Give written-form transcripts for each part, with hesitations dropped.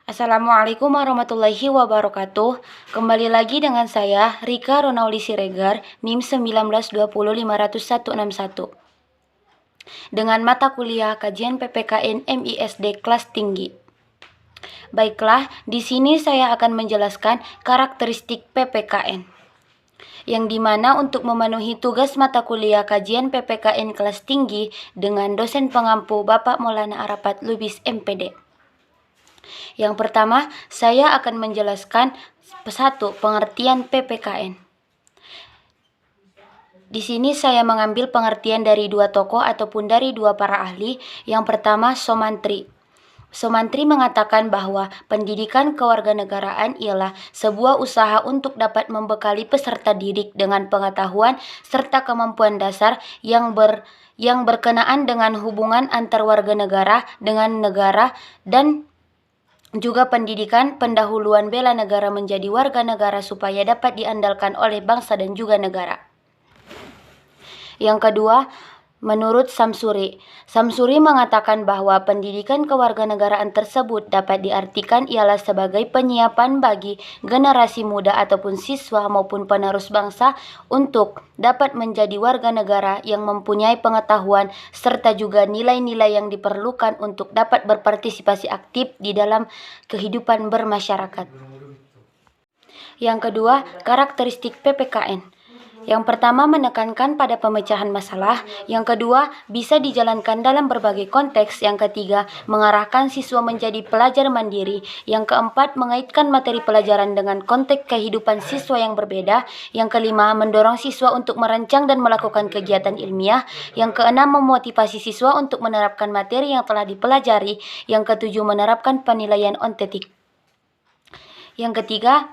Assalamualaikum warahmatullahi wabarakatuh. Kembali lagi dengan saya, Rika Ronauli Siregar, NIM 192050161. Dengan mata kuliah kajian PPKN MISD kelas tinggi. Baiklah, di sini saya akan menjelaskan karakteristik PPKN. Yang dimana untuk memenuhi tugas mata kuliah kajian PPKN kelas tinggi dengan dosen pengampu Bapak Maulana Arafat Lubis MPD. Yang pertama, saya akan menjelaskan satu pengertian PPKN. Di sini saya mengambil pengertian dari dua tokoh ataupun dari dua para ahli. Yang pertama, Somantri. Somantri mengatakan bahwa pendidikan kewarganegaraan ialah sebuah usaha untuk dapat membekali peserta didik dengan pengetahuan serta kemampuan dasar yang berkenaan dengan hubungan antar warga negara dengan negara dan juga pendidikan pendahuluan bela negara menjadi warga negara supaya dapat diandalkan oleh bangsa dan juga negara. Yang kedua, menurut Samsuri mengatakan bahwa pendidikan kewarganegaraan tersebut dapat diartikan ialah sebagai penyiapan bagi generasi muda ataupun siswa maupun penerus bangsa untuk dapat menjadi warga negara yang mempunyai pengetahuan serta juga nilai-nilai yang diperlukan untuk dapat berpartisipasi aktif di dalam kehidupan bermasyarakat. Yang kedua, karakteristik PPKN. Yang pertama, menekankan pada pemecahan masalah. Yang kedua, bisa dijalankan dalam berbagai konteks. Yang ketiga, mengarahkan siswa menjadi pelajar mandiri. Yang keempat, mengaitkan materi pelajaran dengan konteks kehidupan siswa yang berbeda. Yang kelima, mendorong siswa untuk merancang dan melakukan kegiatan ilmiah. Yang keenam, memotivasi siswa untuk menerapkan materi yang telah dipelajari. Yang ketujuh, menerapkan penilaian ontetik. Yang ketiga,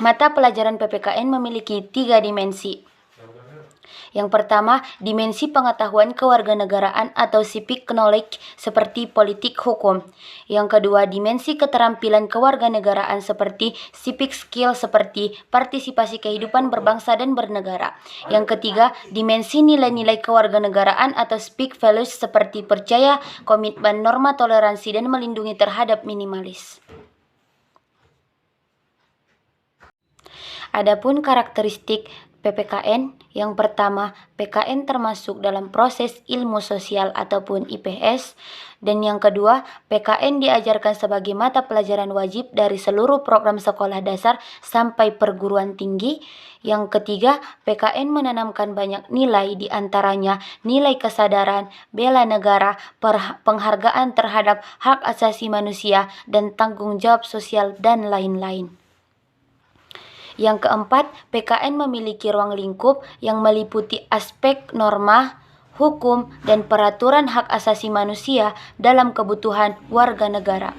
mata pelajaran PPKN memiliki 3 dimensi. Yang pertama, dimensi pengetahuan kewarganegaraan atau civic knowledge seperti politik hukum. Yang kedua, dimensi keterampilan kewarganegaraan seperti civic skill seperti partisipasi kehidupan berbangsa dan bernegara. Yang ketiga, dimensi nilai-nilai kewarganegaraan atau civic values seperti percaya, komitmen, norma toleransi, dan melindungi terhadap minimalis. Adapun karakteristik PPKN, yang pertama, PKN termasuk dalam proses ilmu sosial ataupun IPS, dan yang kedua, PKN diajarkan sebagai mata pelajaran wajib dari seluruh program sekolah dasar sampai perguruan tinggi. Yang ketiga, PKN menanamkan banyak nilai, diantaranya nilai kesadaran, bela negara, penghargaan terhadap hak asasi manusia, dan tanggung jawab sosial, dan lain-lain. Yang keempat, PKN memiliki ruang lingkup yang meliputi aspek norma, hukum, dan peraturan hak asasi manusia dalam kebutuhan warga negara.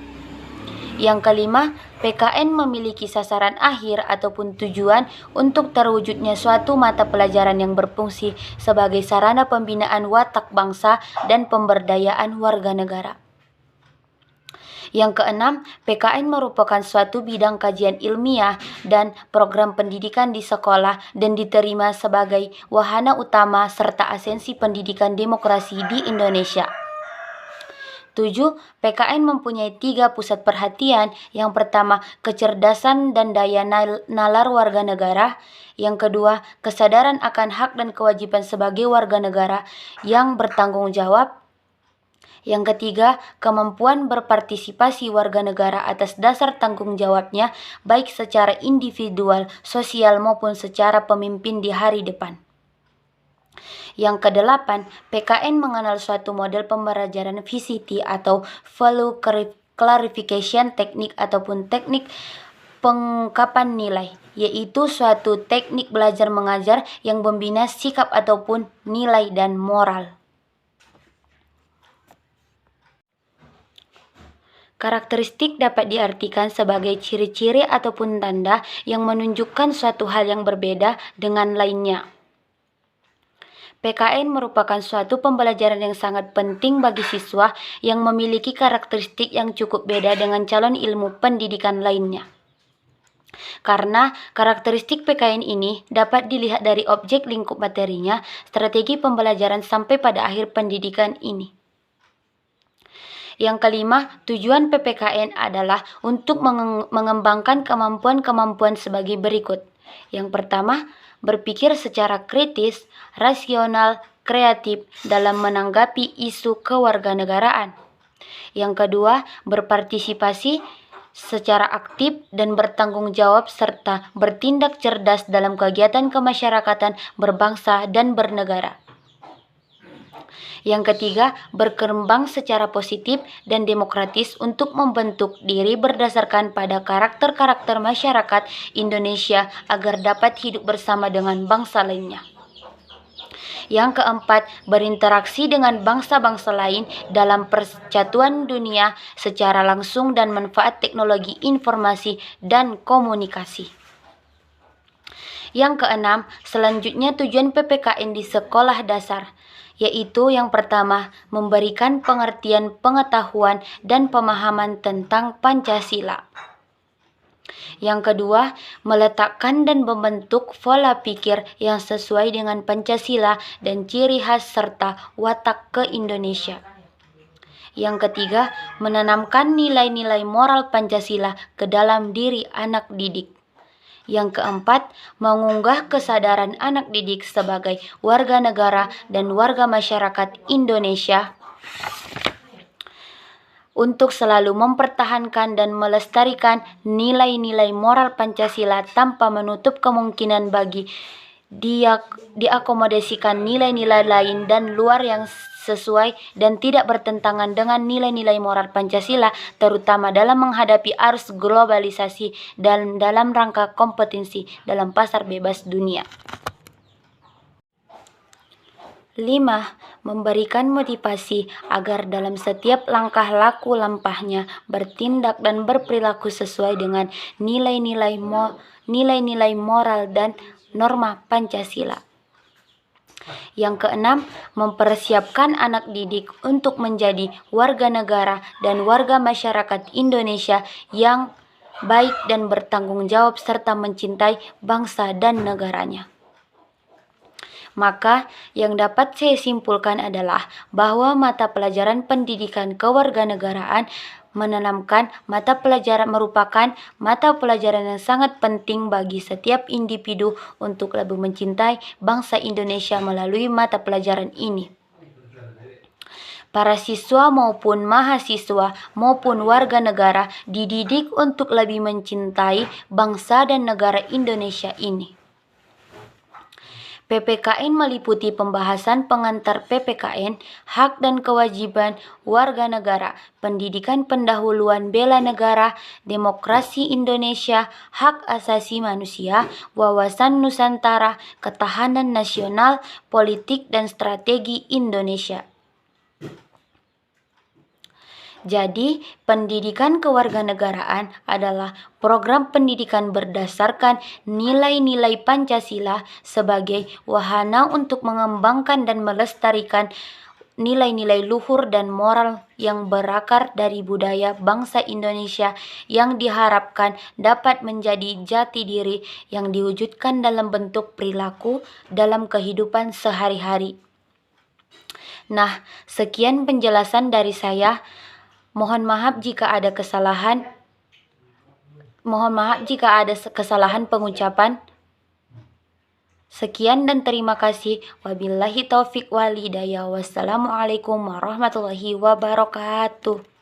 Yang kelima, PKN memiliki sasaran akhir ataupun tujuan untuk terwujudnya suatu mata pelajaran yang berfungsi sebagai sarana pembinaan watak bangsa dan pemberdayaan warga negara. Yang keenam, PKN merupakan suatu bidang kajian ilmiah dan program pendidikan di sekolah dan diterima sebagai wahana utama serta esensi pendidikan demokrasi di Indonesia. 7. PKN mempunyai 3 pusat perhatian. Yang pertama, kecerdasan dan daya nalar warga negara. Yang kedua, kesadaran akan hak dan kewajiban sebagai warga negara yang bertanggung jawab. Yang ketiga, kemampuan berpartisipasi warga negara atas dasar tanggung jawabnya, baik secara individual, sosial, maupun secara pemimpin di hari depan. Yang kedelapan, PKN mengenal suatu model pembelajaran VCT atau Value Clarification Technique ataupun teknik pengungkapan nilai, yaitu suatu teknik belajar mengajar yang membina sikap ataupun nilai dan moral. Karakteristik dapat diartikan sebagai ciri-ciri ataupun tanda yang menunjukkan suatu hal yang berbeda dengan lainnya. PKN merupakan suatu pembelajaran yang sangat penting bagi siswa yang memiliki karakteristik yang cukup beda dengan calon ilmu pendidikan lainnya. Karena karakteristik PKN ini dapat dilihat dari objek lingkup materinya, strategi pembelajaran sampai pada akhir pendidikan ini. Yang kelima, tujuan PPKN adalah untuk mengembangkan kemampuan-kemampuan sebagai berikut. Yang pertama, berpikir secara kritis, rasional, kreatif dalam menanggapi isu kewarganegaraan. Yang kedua, berpartisipasi secara aktif dan bertanggung jawab serta bertindak cerdas dalam kegiatan kemasyarakatan berbangsa dan bernegara. Yang ketiga, berkembang secara positif dan demokratis untuk membentuk diri berdasarkan pada karakter-karakter masyarakat Indonesia agar dapat hidup bersama dengan bangsa lainnya. Yang keempat, berinteraksi dengan bangsa-bangsa lain dalam persatuan dunia secara langsung dan manfaat teknologi informasi dan komunikasi. Yang keenam, selanjutnya tujuan PPKN di sekolah dasar, yaitu yang pertama, memberikan pengertian, pengetahuan, dan pemahaman tentang Pancasila. Yang kedua, meletakkan dan membentuk pola pikir yang sesuai dengan Pancasila dan ciri khas serta watak ke-Indonesia. Yang ketiga, menanamkan nilai-nilai moral Pancasila ke dalam diri anak didik. Yang keempat, mengunggah kesadaran anak didik sebagai warga negara dan warga masyarakat Indonesia untuk selalu mempertahankan dan melestarikan nilai-nilai moral Pancasila tanpa menutup kemungkinan bagi diakomodasikan nilai-nilai lain dan luar yang sesuai dan tidak bertentangan dengan nilai-nilai moral Pancasila, terutama dalam menghadapi arus globalisasi dan dalam rangka kompetensi dalam pasar bebas dunia. 5. Memberikan motivasi agar dalam setiap langkah laku lampahnya bertindak dan berperilaku sesuai dengan nilai-nilai moral dan norma Pancasila. Yang keenam, mempersiapkan anak didik untuk menjadi warga negara dan warga masyarakat Indonesia yang baik dan bertanggung jawab serta mencintai bangsa dan negaranya. Maka, yang dapat saya simpulkan adalah bahwa mata pelajaran pendidikan kewarganegaraan merupakan mata pelajaran yang sangat penting bagi setiap individu untuk lebih mencintai bangsa Indonesia melalui mata pelajaran ini. Para siswa maupun mahasiswa maupun warga negara dididik untuk lebih mencintai bangsa dan negara Indonesia ini. PPKN meliputi pembahasan pengantar PPKN, hak dan kewajiban warga negara, pendidikan pendahuluan bela negara, demokrasi Indonesia, hak asasi manusia, wawasan Nusantara, ketahanan nasional, politik dan strategi Indonesia. Jadi, pendidikan kewarganegaraan adalah program pendidikan berdasarkan nilai-nilai Pancasila sebagai wahana untuk mengembangkan dan melestarikan nilai-nilai luhur dan moral yang berakar dari budaya bangsa Indonesia yang diharapkan dapat menjadi jati diri yang diwujudkan dalam bentuk perilaku dalam kehidupan sehari-hari. Nah, sekian penjelasan dari saya. Mohon maaf jika ada kesalahan pengucapan. Sekian dan terima kasih. Wabillahi taufik wal hidayah. Wassalamualaikum warahmatullahi wabarakatuh.